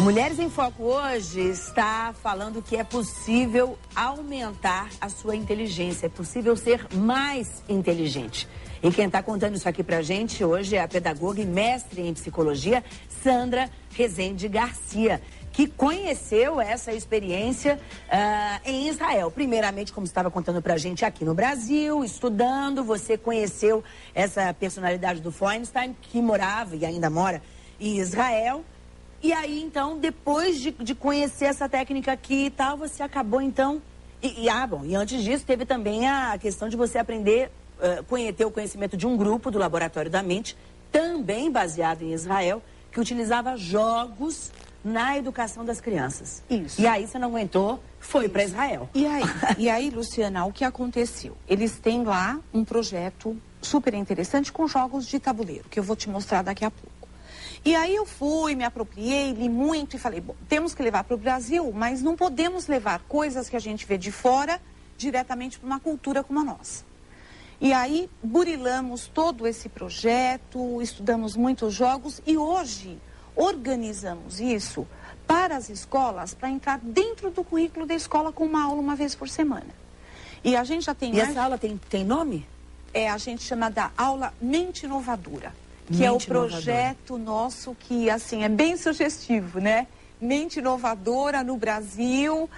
Mulheres em Foco hoje está falando que é possível aumentar a sua inteligência, é possível ser mais inteligente. E quem está contando isso aqui pra gente hoje é a pedagoga e mestre em psicologia, Sandra Rezende Garcia, que conheceu essa experiência em Israel. Primeiramente, como você estava contando pra gente aqui no Brasil, estudando, você conheceu essa personalidade do Feinstein, que morava e ainda mora em Israel. E aí, então, depois de conhecer essa técnica aqui e tal, você acabou, então... E antes disso, teve também a questão de você aprender, ter o conhecimento de um grupo do Laboratório da Mente, também baseado em Israel, que utilizava jogos na educação das crianças. Isso. E aí você não aguentou, foi para Israel. E aí, Luciana, o que aconteceu? Eles têm lá um projeto super interessante com jogos de tabuleiro, que eu vou te mostrar daqui a pouco. E aí eu fui, me apropriei, li muito e falei, bom, temos que levar para o Brasil, mas não podemos levar coisas que a gente vê de fora diretamente para uma cultura como a nossa. E aí burilamos todo esse projeto, estudamos muitos jogos e hoje organizamos isso para as escolas, para entrar dentro do currículo da escola com uma aula uma vez por semana. E a gente já tem... essa aula tem nome? A gente chama da aula Mente Inovadora. Que é o projeto nosso que, assim, é bem sugestivo, né? Mente Inovadora no Brasil,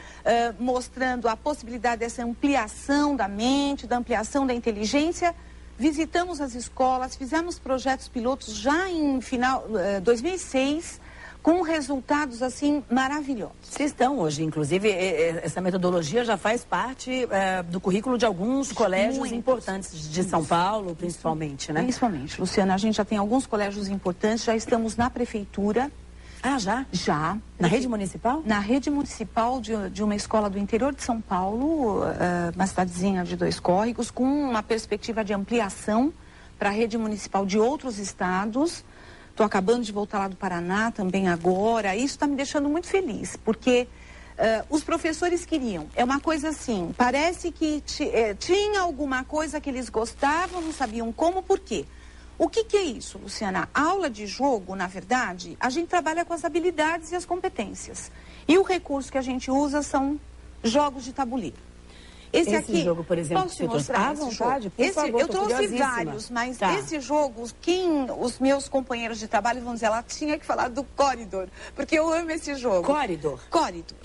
mostrando a possibilidade dessa ampliação da mente, da ampliação da inteligência. Visitamos as escolas, fizemos projetos pilotos já em 2006, com resultados, assim, maravilhosos. Vocês estão hoje, inclusive, essa metodologia já faz parte do currículo de alguns colégios importantes de São Paulo, principalmente, né? Principalmente, Luciana, a gente já tem alguns colégios importantes, já estamos na prefeitura. Ah, já? Já. Na rede municipal? Na rede municipal de uma escola do interior de São Paulo, uma cidadezinha de 2 córregos, com uma perspectiva de ampliação para a rede municipal de outros estados. Estou acabando de voltar lá do Paraná também agora. Isso está me deixando muito feliz, porque os professores queriam. É uma coisa assim, parece que tinha alguma coisa que eles gostavam, não sabiam como, por quê? O que é isso, Luciana? A aula de jogo, na verdade, a gente trabalha com as habilidades e as competências. E o recurso que a gente usa são jogos de tabuleiro. Esse aqui, jogo, por exemplo, posso te mostrar à vontade, por favor, eu trouxe vários, mas esse jogo, os meus companheiros de trabalho vão dizer, ela tinha que falar do Corridor, porque eu amo esse jogo. Corridor? Corridor.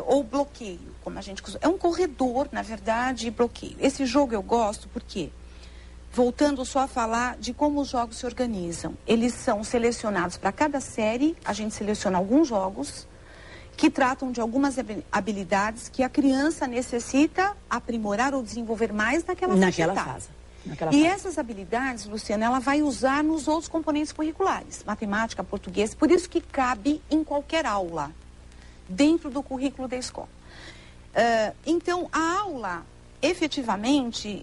Ou bloqueio, como a gente costuma. É um corredor, na verdade, bloqueio. Esse jogo eu gosto porque, voltando só a falar de como os jogos se organizam, eles são selecionados para cada série, a gente seleciona alguns jogos que tratam de algumas habilidades que a criança necessita aprimorar ou desenvolver mais naquela fase. Essas habilidades, Luciana, ela vai usar nos outros componentes curriculares, matemática, português, por isso que cabe em qualquer aula, dentro do currículo da escola. Então, a aula, efetivamente,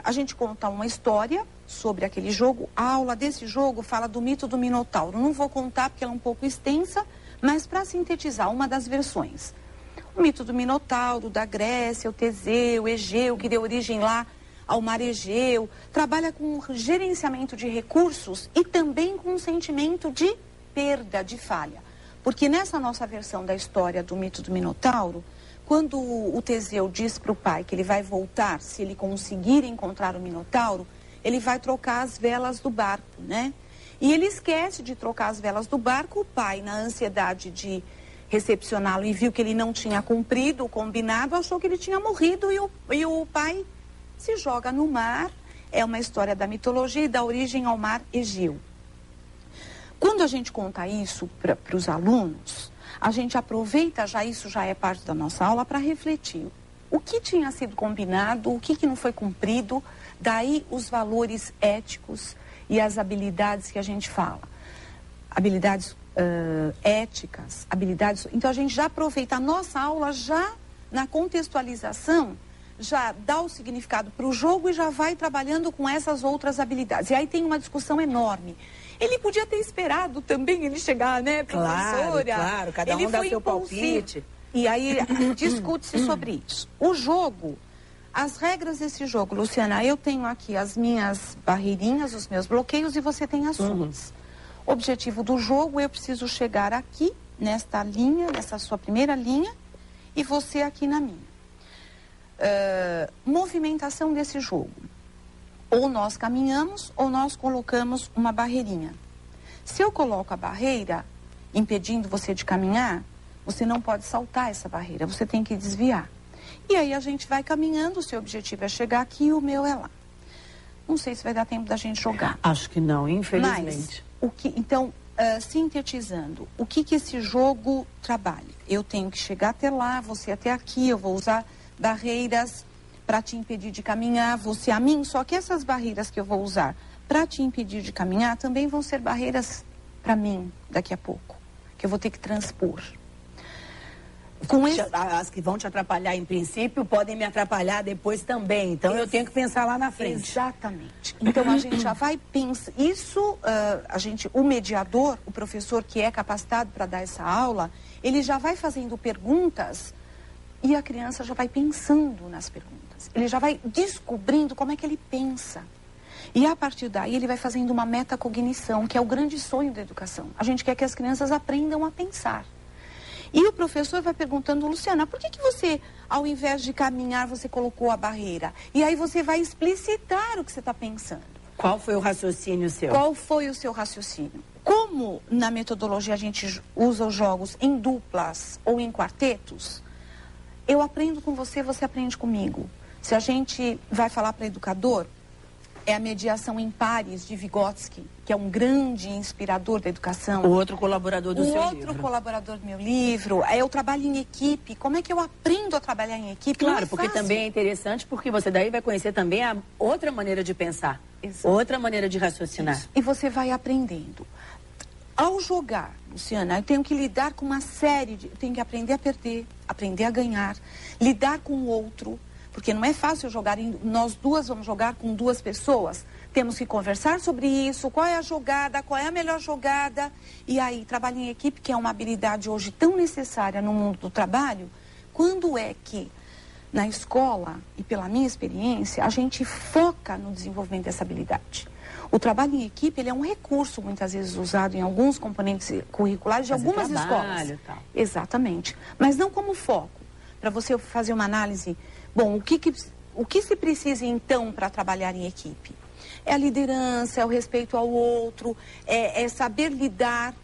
a gente conta uma história sobre aquele jogo. A aula desse jogo fala do mito do Minotauro. Não vou contar porque ela é um pouco extensa, mas para sintetizar uma das versões. O mito do Minotauro, da Grécia, o Teseu, o Egeu, que deu origem lá ao mar Egeu, trabalha com gerenciamento de recursos e também com um sentimento de perda, de falha. Porque nessa nossa versão da história do mito do Minotauro, quando o Teseu diz para o pai que ele vai voltar, se ele conseguir encontrar o Minotauro, ele vai trocar as velas do barco, né? E ele esquece de trocar as velas do barco. O pai, na ansiedade de recepcioná-lo e viu que ele não tinha cumprido o combinado, achou que ele tinha morrido e o pai se joga no mar. É uma história da mitologia e dá origem ao mar Egeu. Quando a gente conta isso para os alunos, a gente aproveita, isso já é parte da nossa aula, para refletir. O que tinha sido combinado, o que não foi cumprido, daí os valores éticos e as habilidades que a gente fala. Habilidades éticas, habilidades... Então, a gente já aproveita a nossa aula, já na contextualização, já dá o significado para o jogo e já vai trabalhando com essas outras habilidades. E aí tem uma discussão enorme. Ele podia ter esperado também ele chegar, né, professora? Claro, cada um dá seu palpite. E aí discute-se sobre isso. O jogo... As regras desse jogo, Luciana, eu tenho aqui as minhas barreirinhas, os meus bloqueios e você tem as suas. O objetivo do jogo, eu preciso chegar aqui, nesta linha, nessa sua primeira linha, e você aqui na minha. Movimentação desse jogo. Ou nós caminhamos, ou nós colocamos uma barreirinha. Se eu coloco a barreira, impedindo você de caminhar, você não pode saltar essa barreira, você tem que desviar. E aí a gente vai caminhando, o seu objetivo é chegar aqui e o meu é lá. Não sei se vai dar tempo da gente jogar. Acho que não, infelizmente. Mas, então, sintetizando, o que esse jogo trabalha? Eu tenho que chegar até lá, você até aqui, eu vou usar barreiras para te impedir de caminhar, você a mim, só que essas barreiras que eu vou usar para te impedir de caminhar também vão ser barreiras para mim daqui a pouco, que eu vou ter que transpor. As que vão te atrapalhar em princípio podem me atrapalhar depois também. Então eu tenho que pensar lá na frente. Exatamente. Então a gente já vai pensar. Isso, o mediador, o professor que é capacitado para dar essa aula, ele já vai fazendo perguntas e a criança já vai pensando nas perguntas. Ele já vai descobrindo como é que ele pensa. E a partir daí ele vai fazendo uma metacognição, que é o grande sonho da educação. A gente quer que as crianças aprendam a pensar. E o professor vai perguntando, Luciana, por que você, ao invés de caminhar, você colocou a barreira? E aí você vai explicitar o que você está pensando. Qual foi o raciocínio seu? Qual foi o seu raciocínio? Como na metodologia a gente usa os jogos em duplas ou em quartetos, eu aprendo com você, você aprende comigo. Se a gente vai falar para educador, é a mediação em pares de Vygotsky, que é um grande inspirador da educação. O outro colaborador do seu livro. O outro colaborador do meu livro. É o trabalho em equipe. Como é que eu aprendo a trabalhar em equipe? Claro, porque também é interessante, porque você daí vai conhecer também a outra maneira de pensar. Exato. Outra maneira de raciocinar. Isso. E você vai aprendendo. Ao jogar, Luciana, eu tenho que lidar com uma série de... Eu tenho que aprender a perder, aprender a ganhar, lidar com o outro. Porque não é fácil jogar, nós duas vamos jogar com duas pessoas. Temos que conversar sobre isso, qual é a jogada, qual é a melhor jogada. E aí, trabalho em equipe, que é uma habilidade hoje tão necessária no mundo do trabalho. Quando é que, na escola, e pela minha experiência, a gente foca no desenvolvimento dessa habilidade? O trabalho em equipe, ele é um recurso, muitas vezes, usado em alguns componentes curriculares de algumas escolas. Tal. Exatamente. Mas não como foco. Para você fazer uma análise... Bom, o que se precisa, então, para trabalhar em equipe? É a liderança, é o respeito ao outro, é saber lidar.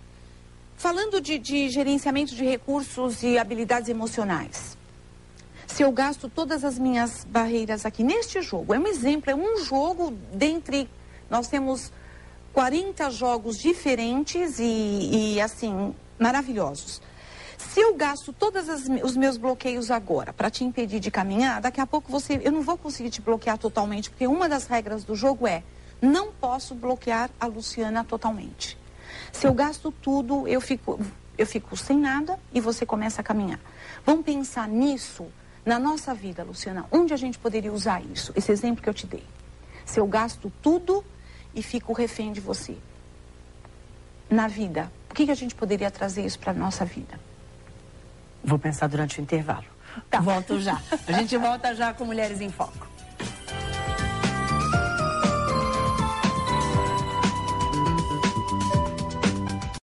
Falando de gerenciamento de recursos e habilidades emocionais. Se eu gasto todas as minhas barreiras aqui neste jogo, é um exemplo, é um jogo dentre... Nós temos 40 jogos diferentes e assim, maravilhosos. Se eu gasto todos os meus bloqueios agora para te impedir de caminhar, daqui a pouco eu não vou conseguir te bloquear totalmente, porque uma das regras do jogo é, não posso bloquear a Luciana totalmente. Se eu gasto tudo, eu fico sem nada e você começa a caminhar. Vamos pensar nisso na nossa vida, Luciana. Onde a gente poderia usar isso? Esse exemplo que eu te dei. Se eu gasto tudo e fico refém de você. Na vida, o que a gente poderia trazer isso para a nossa vida? Vou pensar durante o intervalo. Tá. Volto já. A gente volta já com Mulheres em Foco.